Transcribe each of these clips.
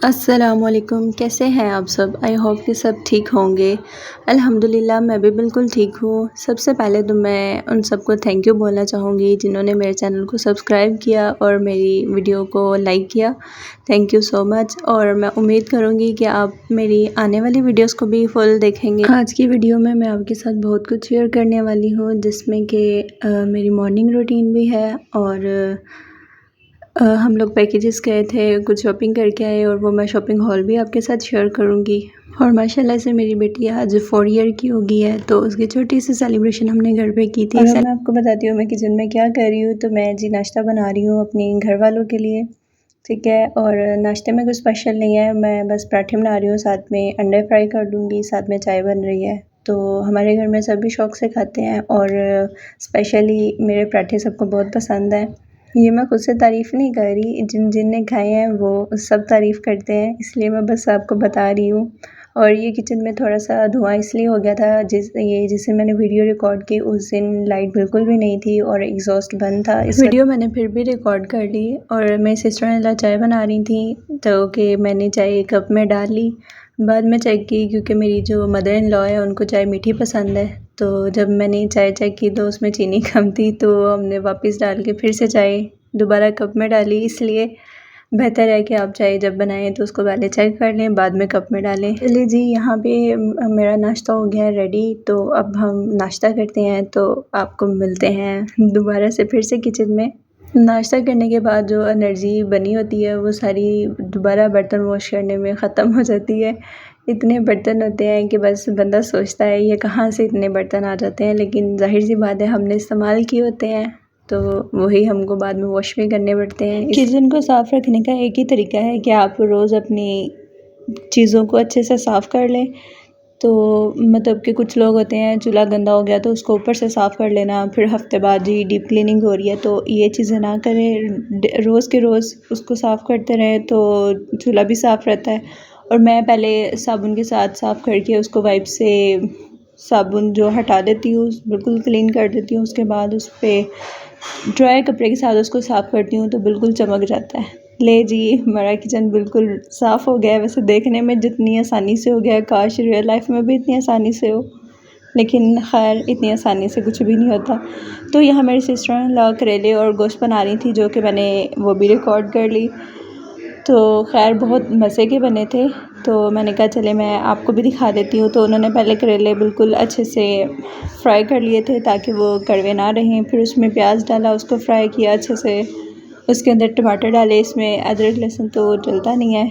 अस्सलामुअलैकुम, कैसे हैं आप सब? आई होप कि सब ठीक होंगे। अल्हम्दुलिल्लाह मैं भी बिल्कुल ठीक हूँ। सबसे पहले तो मैं उन सबको थैंक यू बोलना चाहूँगी जिन्होंने मेरे चैनल को सब्सक्राइब किया और मेरी वीडियो को लाइक किया। Thank you so much. और मैं उम्मीद करूँगी कि आप मेरी आने वाली वीडियोस को भी फुल देखेंगे। आज की वीडियो में मैं आपके साथ बहुत कुछ शेयर करने वाली हूँ, जिसमें कि मेरी मॉर्निंग रूटीन भी है और हम लोग पैकेजेस गए थे, कुछ शॉपिंग करके आए और वो मैं शॉपिंग हॉल भी आपके साथ शेयर करूँगी। और माशाल्लाह से मेरी बेटी आज 4 ईयर की हो गई है, तो उसकी छोटी सी सेलिब्रेशन हमने घर पे की थी। और मैं आपको बताती हूँ मैं किचन में क्या कर रही हूँ। तो मैं जी नाश्ता बना रही हूँ अपने घर वालों के लिए, ठीक है। और नाश्ते में कुछ स्पेशल नहीं है, मैं बस पराठे बना रही हूँ, साथ में अंडे फ्राई कर दूँगी, साथ में चाय बन रही है। तो हमारे घर में सभी शौक़ से खाते हैं और स्पेशली मेरे पराठे सबको बहुत पसंद है। ये मैं खुद से तारीफ़ नहीं कर रही, जिनने खाए हैं वो सब तारीफ़ करते हैं, इसलिए मैं बस आपको बता रही हूँ। और ये किचन में थोड़ा सा धुआं इसलिए हो गया था, जिसे मैंने वीडियो रिकॉर्ड की उस दिन लाइट बिल्कुल भी नहीं थी और एग्जॉस्ट बंद था। इस वीडियो मैंने फिर भी रिकॉर्ड कर ली। और मेरी सिस्टर इन लॉ चाय बना रही थी, तो कि मैंने चाय कप में डाल ली, बाद में चेक की, क्योंकि मेरी जो मदर इन लॉ है उनको चाय मीठी पसंद है। तो जब मैंने चाय चेक की तो उसमें चीनी कम थी, तो हमने वापस डाल के फिर से चाय दोबारा कप में डाली। इसलिए बेहतर है कि आप चाय जब बनाएं तो उसको पहले चेक कर लें, बाद में कप में डालें। चलिए जी, यहाँ पे मेरा नाश्ता हो गया है रेडी, तो अब हम नाश्ता करते हैं। तो आपको मिलते हैं दोबारा से फिर से किचन में। नाश्ता करने के बाद जो एनर्जी बनी होती है वो सारी दोबारा बर्तन वॉश करने में ख़त्म हो जाती है। इतने बर्तन होते हैं कि बस बंदा सोचता है ये कहाँ से इतने बर्तन आ जाते हैं, लेकिन जाहिर सी बात है हमने इस्तेमाल किए होते हैं, तो वही हमको बाद में वॉश भी करने पड़ते हैं। किचन को साफ़ रखने का एक ही तरीका है कि आप रोज़ अपनी चीज़ों को अच्छे से साफ़ कर लें। तो मतलब कि कुछ लोग होते हैं चूल्हा गंदा हो गया तो उसको ऊपर से साफ़ कर लेना, फिर हफ्ते बाद ही डीप क्लीनिंग हो रही है, तो ये चीज़ें ना करें। रोज़ के रोज़ उसको साफ़ करते रहें तो चूल्हा भी साफ़ रहता है। और मैं पहले साबुन के साथ साफ़ करके उसको वाइप से साबुन जो हटा देती हूँ, बिल्कुल क्लीन कर देती हूँ। उसके बाद उस पर ड्राई कपड़े के साथ उसको साफ़ करती हूँ तो बिल्कुल चमक जाता है। ले जी, हमारा किचन बिल्कुल साफ़ हो गया है। वैसे देखने में जितनी आसानी से हो गया है, काश रियल लाइफ में भी इतनी आसानी से हो, लेकिन खैर इतनी आसानी से कुछ भी नहीं होता। तो यहाँ मेरी सिस्टर इन लॉ करेले और गोश्त बना रही थी, जो कि मैंने वो भी रिकॉर्ड कर ली। तो खैर बहुत मज़े के बने थे, तो मैंने कहा चले मैं आपको भी दिखा देती हूँ। तो उन्होंने पहले करेले बिल्कुल अच्छे से फ्राई कर लिए थे ताकि वो कड़वे ना रहें। फिर उसमें प्याज डाला, उसको फ्राई किया अच्छे से, उसके अंदर टमाटर डाले। इसमें अदरक लहसुन तो डलता नहीं है।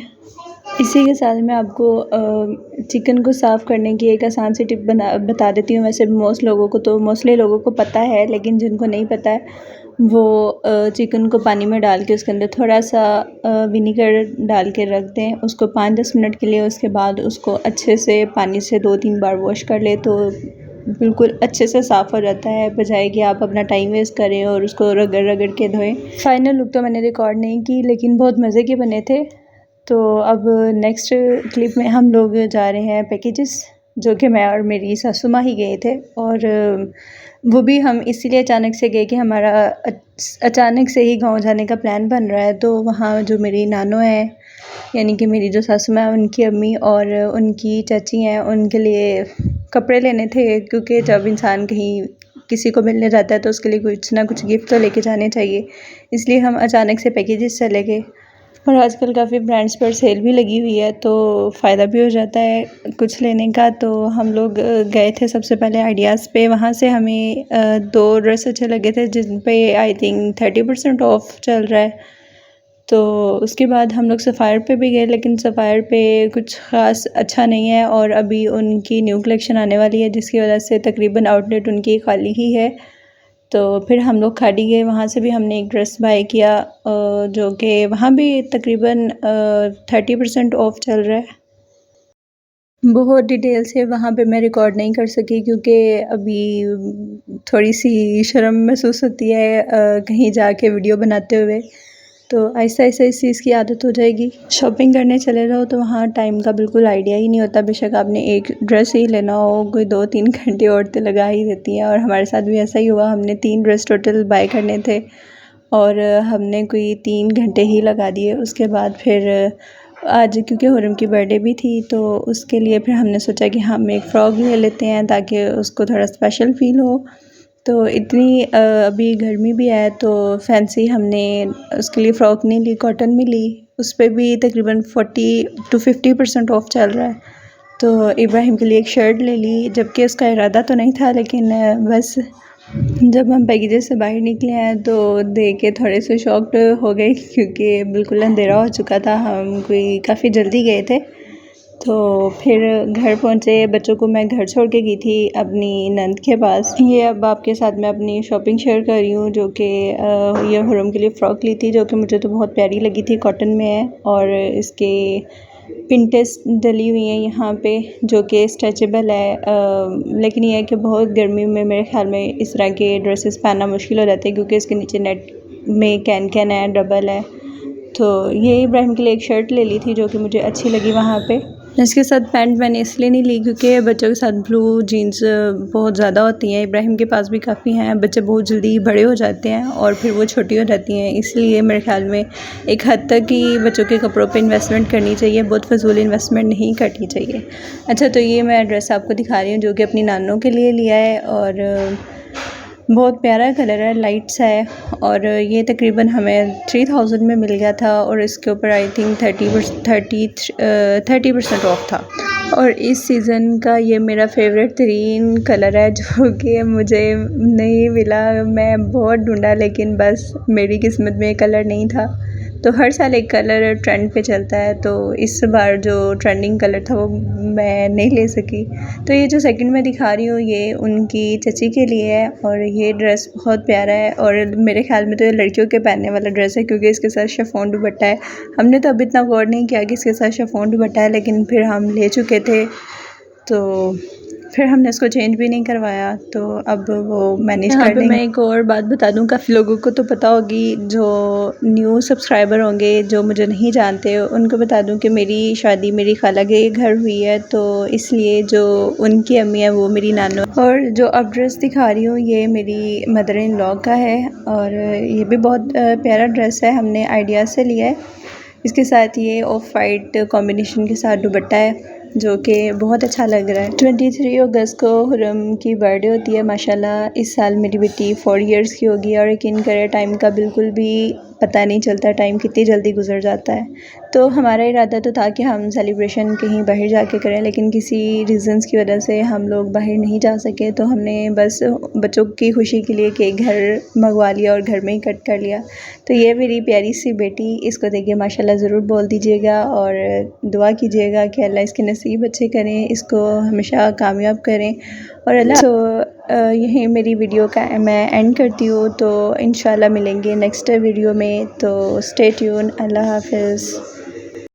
इसी के साथ मैं आपको चिकन को साफ़ करने की एक आसान सी टिप बता देती हूँ। वैसे मोस्टली लोगों को पता है, लेकिन जिनको नहीं पता है वो चिकन को पानी में डाल के उसके अंदर थोड़ा सा विनीगर डाल के रख दें उसको 5-10 मिनट के लिए। उसके बाद उसको अच्छे से पानी से 2-3 बार वॉश कर ले तो बिल्कुल अच्छे से साफ़ हो जाता है, बजाय कि आप अपना टाइम वेस्ट करें और उसको रगड़ रगड़ के धोएं। फाइनल लुक तो मैंने रिकॉर्ड नहीं की, लेकिन बहुत मज़े के बने थे। तो अब नेक्स्ट क्लिप में हम लोग जा रहे हैं पैकेजेस, जो कि मैं और मेरी सासू माँ ही गए थे। और वो भी हम इसीलिए अचानक से गए कि हमारा अचानक से ही गांव जाने का प्लान बन रहा है। तो वहाँ जो मेरी नानो है, यानी कि मेरी जो सासू माँ है, उनकी अम्मी और उनकी चाची हैं, उनके लिए कपड़े लेने थे। क्योंकि जब इंसान कहीं किसी को मिलने जाता है तो उसके लिए कुछ ना कुछ गिफ्ट तो लेके जाने चाहिए, इसलिए हम अचानक से पैकेजेस चले गए। और आजकल काफ़ी ब्रांड्स पर सेल भी लगी हुई है, तो फ़ायदा भी हो जाता है कुछ लेने का। तो हम लोग गए थे सबसे पहले आइडियाज़ पे। वहाँ से हमें 2 ड्रेस अच्छे लगे थे जिन पे आई थिंक 30% ऑफ चल रहा है। तो उसके बाद हम लोग सफ़ायर पे भी गए, लेकिन सफ़ायर पे कुछ ख़ास अच्छा नहीं है और अभी उनकी न्यू कलेक्शन आने वाली है, जिसकी वजह से तकरीबन आउटलेट उनकी खाली ही है। तो फिर हम लोग खाड़ी गए, वहाँ से भी हमने एक ड्रेस बाय किया, जो कि वहाँ भी तकरीबन 30% ऑफ चल रहा है। बहुत डिटेल से वहाँ पे मैं रिकॉर्ड नहीं कर सकी, क्योंकि अभी थोड़ी सी शर्म महसूस होती है कहीं जाके वीडियो बनाते हुए। तो आहिस्ता आहिस्ता इस चीज़ की आदत हो जाएगी। शॉपिंग करने चले जाओ तो वहाँ टाइम का बिल्कुल आइडिया ही नहीं होता। बेशक आपने एक ड्रेस ही लेना हो, कोई 2-3 घंटे औरतें लगा ही देती हैं। और हमारे साथ भी ऐसा ही हुआ, हमने 3 ड्रेस टोटल बाय करने थे और हमने कोई 3 घंटे ही लगा दिए। उसके बाद फिर आज क्योंकि हुरम की बर्थडे भी थी तो उसके लिए फिर हमने सोचा कि हम एक फ़्रॉक ले लेते हैं ताकि उसको थोड़ा स्पेशल फ़ील हो। तो इतनी अभी गर्मी भी है तो फैंसी हमने उसके लिए फ़्रॉक नहीं ली, कॉटन में ली। उस पे भी तकरीबन 40 to 50% ऑफ चल रहा है। तो इब्राहिम के लिए एक शर्ट ले ली, जबकि उसका इरादा तो नहीं था, लेकिन बस जब हम पैकेज से बाहर निकले हैं तो देख के थोड़े से शॉक्ड हो गए क्योंकि बिल्कुल अंधेरा हो चुका था। हम कोई काफ़ी जल्दी गए थे। तो फिर घर पहुँचे, बच्चों को मैं घर छोड़ के गई थी अपनी नंद के पास। ये अब आपके साथ मैं अपनी शॉपिंग शेयर कर रही हूँ, जो कि ये हुरम के लिए फ़्रॉक ली थी, जो कि मुझे तो बहुत प्यारी लगी थी, कॉटन में है और इसके पिंटेस डली हुई हैं यहाँ पे, जो कि स्ट्रेचेबल है। लेकिन ये है कि बहुत गर्मी में मेरे ख्याल में इस तरह के ड्रेसेस पहनना मुश्किल हो जाता है क्योंकि इसके नीचे नेट में कैन है, डबल है। तो ये इब्राहिम के लिए एक शर्ट ले ली थी जो कि मुझे अच्छी लगी वहाँ पे। इसके साथ पैंट मैंने इसलिए नहीं ली क्योंकि बच्चों के साथ ब्लू जीन्स बहुत ज़्यादा होती हैं। इब्राहिम के पास भी काफ़ी हैं, बच्चे बहुत जल्दी बड़े हो जाते हैं और फिर वो छोटी हो जाती हैं, इसलिए मेरे ख्याल में एक हद तक ही बच्चों के कपड़ों पे इन्वेस्टमेंट करनी चाहिए, बहुत फजूल इन्वेस्टमेंट नहीं करनी चाहिए। अच्छा, तो ये मैं ड्रेस आपको दिखा रही हूँ जो कि अपनी नानों के लिए लिया है और बहुत प्यारा कलर है, लाइट्स है और ये तकरीबन हमें 3000 में मिल गया था और इसके ऊपर आई थिंक 30% ऑफ था। और इस सीज़न का ये मेरा फेवरेट तरीन कलर है जो कि मुझे नहीं मिला। मैं बहुत ढूंढा लेकिन बस मेरी किस्मत में कलर नहीं था। तो हर साल एक कलर ट्रेंड पे चलता है, तो इस बार जो ट्रेंडिंग कलर था वो मैं नहीं ले सकी। तो ये जो सेकंड में दिखा रही हूँ ये उनकी चची के लिए है और ये ड्रेस बहुत प्यारा है और मेरे ख्याल में तो ये लड़कियों के पहनने वाला ड्रेस है क्योंकि इसके साथ शिफॉन दुपट्टा है। हमने तो अभी इतना गौर नहीं किया कि इसके साथ शिफॉन दुपट्टा है, लेकिन फिर हम ले चुके थे तो फिर हमने उसको चेंज भी नहीं करवाया, तो अब वो मैनेज कर लेंगे। मैं एक और बात बता दूं, काफ़ी लोगों को तो पता होगी, जो न्यू सब्सक्राइबर होंगे जो मुझे नहीं जानते उनको बता दूं कि मेरी शादी मेरी खाला के घर हुई है, तो इसलिए जो उनकी अम्मी है वो मेरी नानो। और जो अब ड्रेस दिखा रही हूँ ये मेरी मदर इन लॉ का है और ये भी बहुत प्यारा ड्रेस है, हमने आइडिया से लिया है। इसके साथ ये ऑफ वाइट कॉम्बिनेशन के साथ दुपट्टा है जो कि बहुत अच्छा लग रहा है। 23 अगस्त को हुरम की बर्थडे होती है। माशाल्लाह इस साल मेरी बेटी 4 इयर्स की होगी और यकीन करें टाइम का बिल्कुल भी पता नहीं चलता, टाइम कितनी जल्दी गुजर जाता है। तो हमारा इरादा तो था कि हम सेलिब्रेशन कहीं बाहर जाके करें, लेकिन किसी रीज़न्स की वजह से हम लोग बाहर नहीं जा सके, तो हमने बस बच्चों की खुशी के लिए केक घर मंगवा लिया और घर में ही कट कर लिया। तो ये मेरी प्यारी सी बेटी, इसको देखिए माशाल्लाह ज़रूर बोल दीजिएगा और दुआ कीजिएगा कि अल्लाह इसके नसीब अच्छे करें, इसको हमेशा कामयाब करें और अल्लाह। तो यही मेरी वीडियो का मैं एंड करती हूँ, तो इंशाल्लाह मिलेंगे नेक्स्ट वीडियो में, तो स्टे ट्यून। अल्लाह हाफ़िज़।